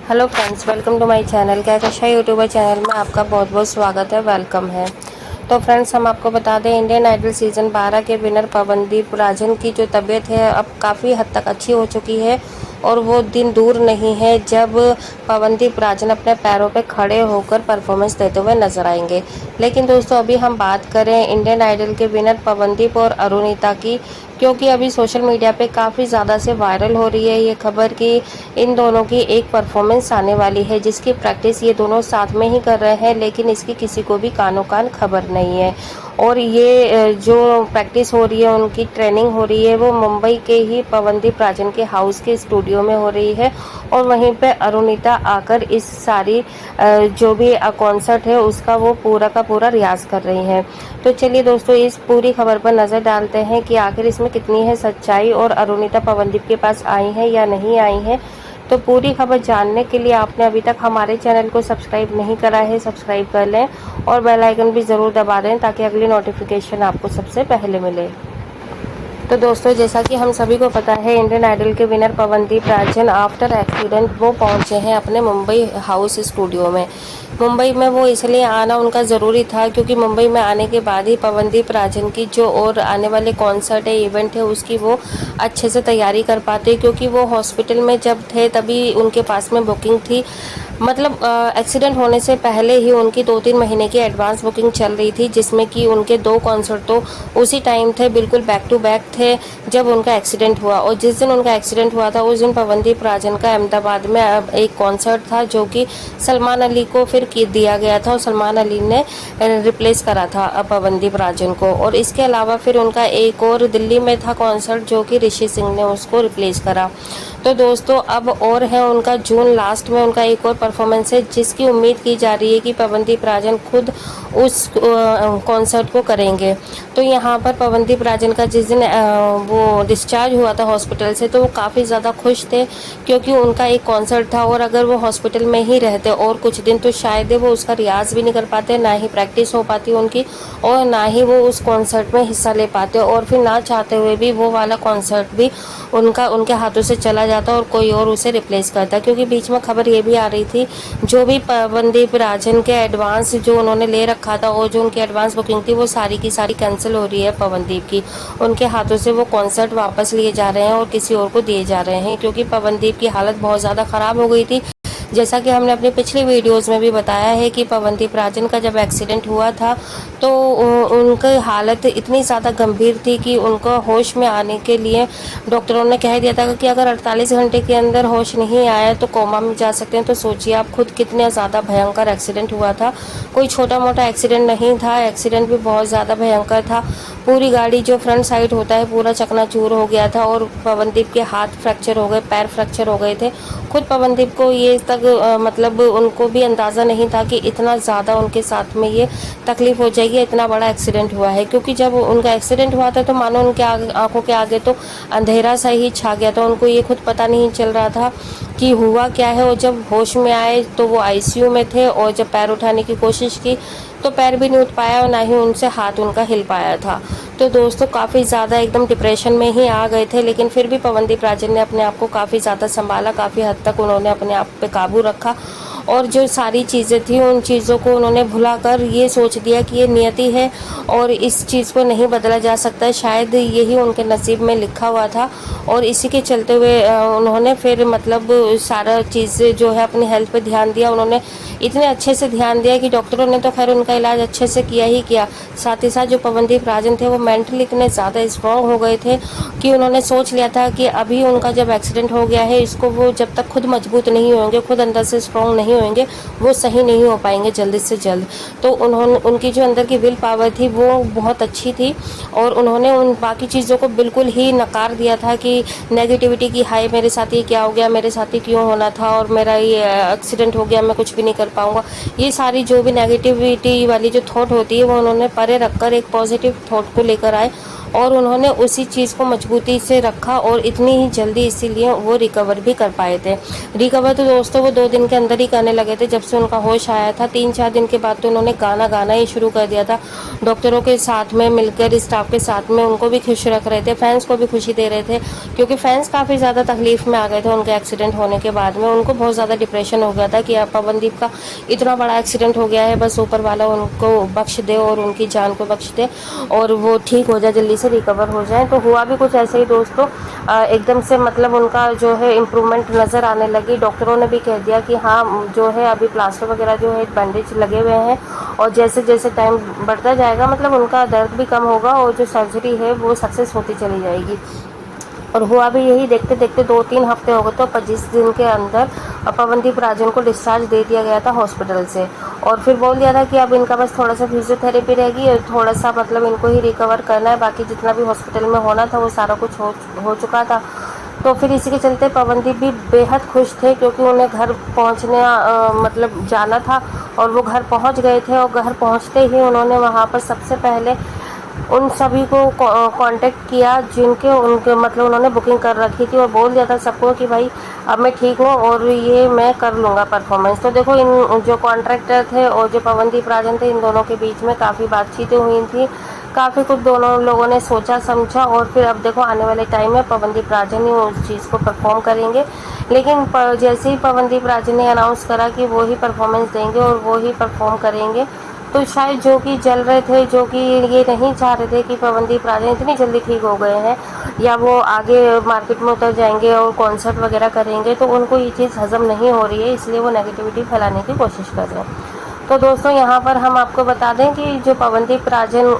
Hello friends, welcome to my channel. Kahkashan YouTuber channel में आपका बहुत बहुत स्वागत है, वेलकम है। तो फ्रेंड्स, हम आपको बता दें, इंडियन आइडल सीज़न 12 के विनर पवनदीप राजन की जो तबीयत है अब काफ़ी हद तक अच्छी हो चुकी है और वो दिन दूर नहीं है जब पवनदीप राजन अपने पैरों पे खड़े होकर परफॉर्मेंस देते हुए नजर आएंगे। लेकिन दोस्तों, अभी हम बात करें इंडियन आइडल के विनर पवनदीप और अरुणिता की, क्योंकि अभी सोशल मीडिया पे काफ़ी ज़्यादा से वायरल हो रही है ये खबर कि इन दोनों की एक परफॉर्मेंस आने वाली है जिसकी प्रैक्टिस ये दोनों साथ में ही कर रहे हैं, लेकिन इसकी किसी को भी कानो कान खबर नहीं है। और ये जो प्रैक्टिस हो रही है, उनकी ट्रेनिंग हो रही है, वो मुंबई के ही पवनदीप राजन के हाउस के स्टूडियो में हो रही है। और वहीं पे अरुणिता आकर इस सारी जो भी कॉन्सर्ट है उसका वो पूरा का पूरा रियाज कर रही हैं। तो चलिए दोस्तों, इस पूरी खबर पर नज़र डालते हैं कि आखिर इसमें कितनी है सच्चाई और अरुणिता पवनदीप के पास आई हैं या नहीं आई हैं। तो पूरी खबर जानने के लिए आपने अभी तक हमारे चैनल को सब्सक्राइब नहीं करा है, सब्सक्राइब कर लें और बेल आइकन भी ज़रूर दबा दें ताकि अगली नोटिफिकेशन आपको सबसे पहले मिले। तो दोस्तों, जैसा कि हम सभी को पता है, इंडियन आइडल के winner Pawandeep Rajan after accident वो पहुंचे हैं अपने मुंबई हाउस स्टूडियो में। मुंबई में वो इसलिए आना उनका ज़रूरी था क्योंकि मुंबई में आने के बाद ही पवनदीप राजन की जो और आने वाले कॉन्सर्ट है, इवेंट है, उसकी वो अच्छे से तैयारी कर पाते, क्योंकि वो हॉस्पिटल में जब थे तभी उनके पास में बुकिंग थी। मतलब एक्सीडेंट होने से पहले ही उनकी 2-3 महीने की एडवांस बुकिंग चल रही थी, जिसमें कि उनके 2 कॉन्सर्ट तो उसी टाइम थे, बिल्कुल बैक टू बैक थे जब उनका एक्सीडेंट हुआ। और जिस दिन उनका एक्सीडेंट हुआ था उस दिन पवनदीप राजन का अहमदाबाद में एक कॉन्सर्ट था जो कि सलमान अली को फिर दिया गया था और सलमान अली ने रिप्लेस करा था पवनदीप राजन को। और इसके अलावा फिर उनका एक और दिल्ली में था कॉन्सर्ट जो कि ऋषि सिंह ने उसको रिप्लेस करा। तो दोस्तों, अब और है उनका जून लास्ट में उनका एक और परफॉर्मेंस है जिसकी उम्मीद की जा रही है कि पवनदीप राजन खुद उस कॉन्सर्ट को करेंगे। तो यहाँ पर पवनदीप राजन का जिस दिन वो डिस्चार्ज हुआ था हॉस्पिटल से, तो वो काफ़ी ज़्यादा खुश थे क्योंकि उनका एक कॉन्सर्ट था और अगर वो हॉस्पिटल में ही रहते और कुछ दिन तो शायद वो उसका रियाज भी नहीं कर पाते, ना ही प्रैक्टिस हो पाती उनकी और ना ही वो उस कॉन्सर्ट में हिस्सा ले पाते, और फिर ना चाहते हुए भी वो वाला कॉन्सर्ट भी उनके हाथों से चला जाता और कोई और उसे रिप्लेस करता। क्योंकि बीच में खबर ये भी आ रही थी, जो भी पवनदीप राजन के एडवांस जो उन्होंने ले रखा था और जो उनकी एडवांस बुकिंग थी वो सारी की सारी कैंसिल हो रही है पवनदीप की। उनके हाथों से वो कॉन्सर्ट वापस लिए जा रहे हैं और किसी और को दिए जा रहे हैं, क्योंकि पवनदीप की हालत बहुत ज़्यादा ख़राब हो गई थी। जैसा कि हमने अपनी पिछली वीडियोस में भी बताया है कि पवनदीप राजन का जब एक्सीडेंट हुआ था तो उनकी हालत इतनी ज़्यादा गंभीर थी कि उनको होश में आने के लिए डॉक्टरों ने कह दिया था कि अगर 48 घंटे के अंदर होश नहीं आया तो कोमा में जा सकते हैं। तो सोचिए आप खुद कितने ज़्यादा भयंकर एक्सीडेंट हुआ था, कोई छोटा मोटा एक्सीडेंट नहीं था, एक्सीडेंट भी बहुत ज़्यादा भयंकर था। पूरी गाड़ी जो फ्रंट साइड होता है पूरा चकनाचूर हो गया था और पवनदीप के हाथ फ्रैक्चर हो गए, पैर फ्रैक्चर हो गए थे। खुद पवनदीप को ये तक मतलब उनको भी अंदाज़ा नहीं था कि इतना ज़्यादा उनके साथ में ये तकलीफ़ हो जाएगी, इतना बड़ा एक्सीडेंट हुआ है। क्योंकि जब उनका एक्सीडेंट हुआ था तो मानो उनके आंखों के आगे तो अंधेरा सा ही छा गया था, उनको ये खुद पता नहीं चल रहा था कि हुआ क्या है। और जब होश में आए तो वो आईसीयू में थे और जब पैर उठाने की कोशिश की तो पैर भी नहीं उठ पाया और ना ही उनसे हाथ उनका हिल पाया था। तो दोस्तों, काफ़ी ज़्यादा एकदम डिप्रेशन में ही आ गए थे, लेकिन फिर भी पवनदीप राजन ने अपने आप को काफ़ी ज़्यादा संभाला, काफ़ी हद तक उन्होंने अपने आप पे काबू रखा और जो सारी चीज़ें थी उन चीज़ों को उन्होंने भुलाकर ये सोच दिया कि ये नियति है और इस चीज़ को नहीं बदला जा सकता, शायद यही उनके नसीब में लिखा हुआ था। और इसी के चलते हुए उन्होंने फिर मतलब सारा चीज़ जो है अपनी हेल्थ पे ध्यान दिया। उन्होंने इतने अच्छे से ध्यान दिया कि डॉक्टरों ने तो खैर उनका इलाज अच्छे से किया ही किया, साथ ही साथ जो पवनदीप राजन थे वो मेंटली इतने ज़्यादा स्ट्रॉन्ग हो गए थे कि उन्होंने सोच लिया था कि अभी उनका जब एक्सीडेंट हो गया है, इसको वो जब तक खुद मजबूत नहीं होंगे, खुद अंदर से स्ट्रॉन्ग नहीं होंगे, वो सही नहीं हो पाएंगे जल्दी से जल्द। तो उनकी जो अंदर की विल पावर थी वो बहुत अच्छी थी और उन्होंने उन बाकी चीज़ों को बिल्कुल ही नकार दिया था कि नेगेटिविटी की, हाय मेरे साथ ये क्या हो गया, मेरे साथ ही क्यों होना था और मेरा ये एक्सीडेंट हो गया, मैं कुछ भी नहीं कर पाऊंगा। ये सारी जो भी नेगेटिविटी वाली जो थॉट होती है वो उन्होंने परे रखकर एक पॉजिटिव थॉट को लेकर आए और उन्होंने उसी चीज़ को मजबूती से रखा और इतनी ही जल्दी इसीलिए वो रिकवर भी कर पाए थे। रिकवर तो दोस्तों वो 2 दिन के अंदर ही करने लगे थे, जब से उनका होश आया था। 3-4 दिन के बाद तो उन्होंने गाना गाना ही शुरू कर दिया था। डॉक्टरों के साथ में मिलकर, स्टाफ के साथ में उनको भी खुश रख रहे थे, फैंस को भी खुशी दे रहे थे, क्योंकि फैंस काफ़ी ज़्यादा तकलीफ में आ गए थे उनके एक्सीडेंट होने के बाद में। उनको बहुत ज़्यादा डिप्रेशन हो गया था कि अब पवनदीप का इतना बड़ा एक्सीडेंट हो गया है, बस ऊपर वाला उनको बख्श दे और उनकी जान को बख्श दे और वो ठीक हो जाए, जल्दी से रिकवर हो जाए। तो हुआ भी कुछ ऐसे ही दोस्तों। एकदम से मतलब उनका जो है इम्प्रूवमेंट नज़र आने लगी। डॉक्टरों ने भी कह दिया कि हाँ जो है अभी प्लास्टर वगैरह जो है बैंडेज लगे हुए हैं और जैसे जैसे टाइम बढ़ता जाएगा मतलब उनका दर्द भी कम होगा और जो सर्जरी है वो सक्सेस होती चली जाएगी। और हुआ भी यही। देखते देखते 2-3 हफ्ते हो गए तो 25 दिन के अंदर पवनदीप राजन को डिस्चार्ज दे दिया गया था हॉस्पिटल से। और फिर बोल दिया था कि अब इनका बस थोड़ा सा फिजियोथेरेपी रहेगी और थोड़ा सा मतलब इनको ही रिकवर करना है, बाकी जितना भी हॉस्पिटल में होना था वो सारा कुछ हो चुका था। तो फिर इसी के चलते पवनदीप भी बेहद खुश थे, क्योंकि उन्हें घर पहुंचने मतलब जाना था और वो घर पहुंच गए थे। और घर पहुंचते ही उन्होंने वहां पर सबसे पहले उन सभी को कांटेक्ट किया जिनके उनके मतलब उन्होंने बुकिंग कर रखी थी और बोल दिया था सबको कि भाई अब मैं ठीक हूँ और ये मैं कर लूँगा परफॉर्मेंस। तो देखो इन जो कॉन्ट्रैक्टर थे और जो पवनदीप राजन थे, इन दोनों के बीच में काफ़ी बातचीतें हुई थी, काफ़ी कुछ दोनों लोगों ने सोचा समझा और फिर अब देखो आने वाले टाइम में पवनदीप राजन ही उस चीज़ को परफॉर्म करेंगे। लेकिन जैसे ही पवनदीप राजन ने अनाउंस करा कि वो ही परफॉर्मेंस देंगे और वो ही परफॉर्म करेंगे, तो शायद जो कि जल रहे थे, जो कि ये नहीं चाह रहे थे कि पवनदीप राजन इतनी जल्दी ठीक हो गए हैं या वो आगे मार्केट में उतर जाएंगे और कॉन्सर्ट वगैरह करेंगे, तो उनको ये चीज़ हजम नहीं हो रही है, इसलिए वो नेगेटिविटी फैलाने की कोशिश कर रहे हैं। तो दोस्तों यहाँ पर हम आपको बता दें कि जो पवनदीप राजन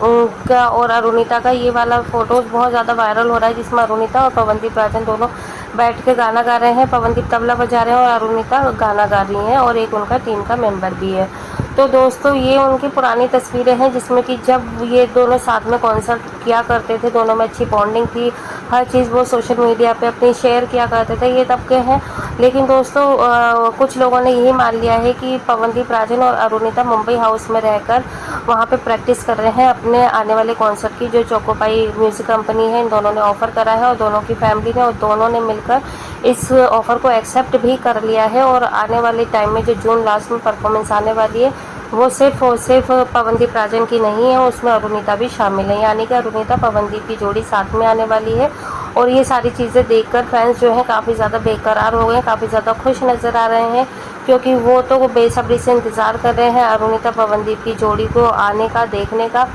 का और अरुणिता का ये वाला फोटोज़ बहुत ज़्यादा वायरल हो रहा है, जिसमें अरुणिता और पवनदीप राजन दोनों बैठ के गाना गा रहे हैं। पवनदीप तबला बजा रहे हैं और अरुणिता गाना गा रही हैं और एक उनका टीम का मेंबर भी है। तो दोस्तों ये उनकी पुरानी तस्वीरें हैं, जिसमें कि जब ये दोनों साथ में कॉन्सर्ट किया करते थे, दोनों में अच्छी बॉन्डिंग थी, हर चीज़ वो सोशल मीडिया पे अपनी शेयर किया करते थे, ये तब के हैं। लेकिन दोस्तों कुछ लोगों ने यही मान लिया है कि पवनदीप राजन और अरुणिता मुंबई हाउस में रहकर वहाँ पे प्रैक्टिस कर रहे हैं अपने आने वाले कॉन्सर्ट की, जो चोकोपाई म्यूज़िक कंपनी है, इन दोनों ने ऑफ़र करा है और दोनों की फैमिली ने और दोनों ने मिलकर इस ऑफ़र को एक्सेप्ट भी कर लिया है। और आने वाले टाइम में जो जून लास्ट में परफॉर्मेंस आने वाली है वो सिर्फ और सिर्फ पवनदीप राजन की नहीं है, उसमें अरुणिता भी शामिल है, यानी कि अरुणिता पवनदीप की जोड़ी साथ में आने वाली है। और ये सारी चीज़ें देखकर फैंस जो हैं काफ़ी ज़्यादा बेकरार हो गए, काफ़ी ज़्यादा खुश नज़र आ रहे हैं, क्योंकि वो तो बेसब्री से इंतज़ार कर रहे हैं अरुणिता पवनदीप की जोड़ी को आने का, देखने का।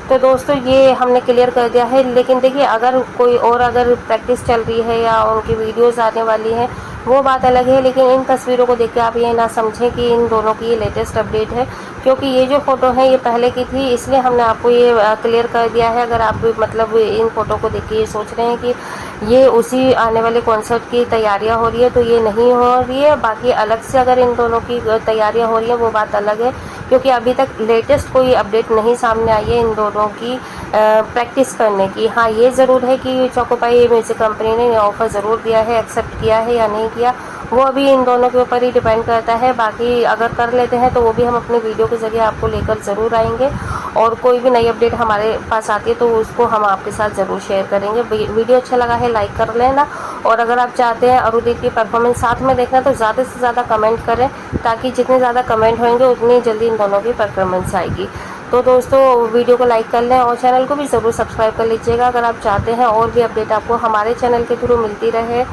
तो दोस्तों ये हमने क्लियर कर दिया है। लेकिन देखिए अगर कोई और अगर प्रैक्टिस चल रही है या उनकी वीडियोज़ आने वाली हैं वो बात अलग है, लेकिन इन तस्वीरों को देख के आप ये ना समझें कि इन दोनों की ये लेटेस्ट अपडेट है, क्योंकि ये जो फ़ोटो है ये पहले की थी, इसलिए हमने आपको ये क्लियर कर दिया है। अगर आप मतलब इन फ़ोटो को देख के ये सोच रहे हैं कि ये उसी आने वाले कॉन्सर्ट की तैयारियां हो रही है, तो ये नहीं हो रही है। बाकी अलग से अगर इन दोनों की तैयारियां हो रही हैं वो बात अलग है, क्योंकि अभी तक लेटेस्ट कोई अपडेट नहीं सामने आई है इन दोनों की प्रैक्टिस करने की। हाँ ये ज़रूर है कि चोकोपाई म्यूज़िक कंपनी ने ऑफ़र ज़रूर दिया है, एक्सेप्ट किया है या नहीं किया वो अभी इन दोनों के ऊपर ही डिपेंड करता है। बाकी अगर कर लेते हैं तो वो भी हम अपने वीडियो के ज़रिए आपको लेकर ज़रूर आएंगे, और कोई भी नई अपडेट हमारे पास आती है तो उसको हम आपके साथ ज़रूर शेयर करेंगे। वीडियो अच्छा लगा है लाइक कर लेना, और अगर आप चाहते हैं अरुणदीप की परफॉर्मेंस साथ में देखना तो ज़्यादा से ज़्यादा कमेंट करें, ताकि जितने ज़्यादा कमेंट होंगे उतनी जल्दी इन दोनों की परफॉर्मेंस आएगी। तो दोस्तों वीडियो को लाइक कर लें और चैनल को भी ज़रूर सब्सक्राइब कर लीजिएगा, अगर आप चाहते हैं और भी अपडेट आपको हमारे चैनल के थ्रू मिलती रहे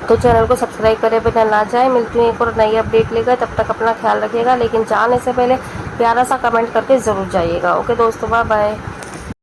तो चैनल को सब्सक्राइब करे बिना ना जाए। मिलती हूँ एक और नई अपडेट लेकर, तब तक अपना ख्याल रखिएगा, लेकिन जाने से पहले प्यारा सा कमेंट करके ज़रूर जाइएगा। ओके दोस्तों, बाय बाय।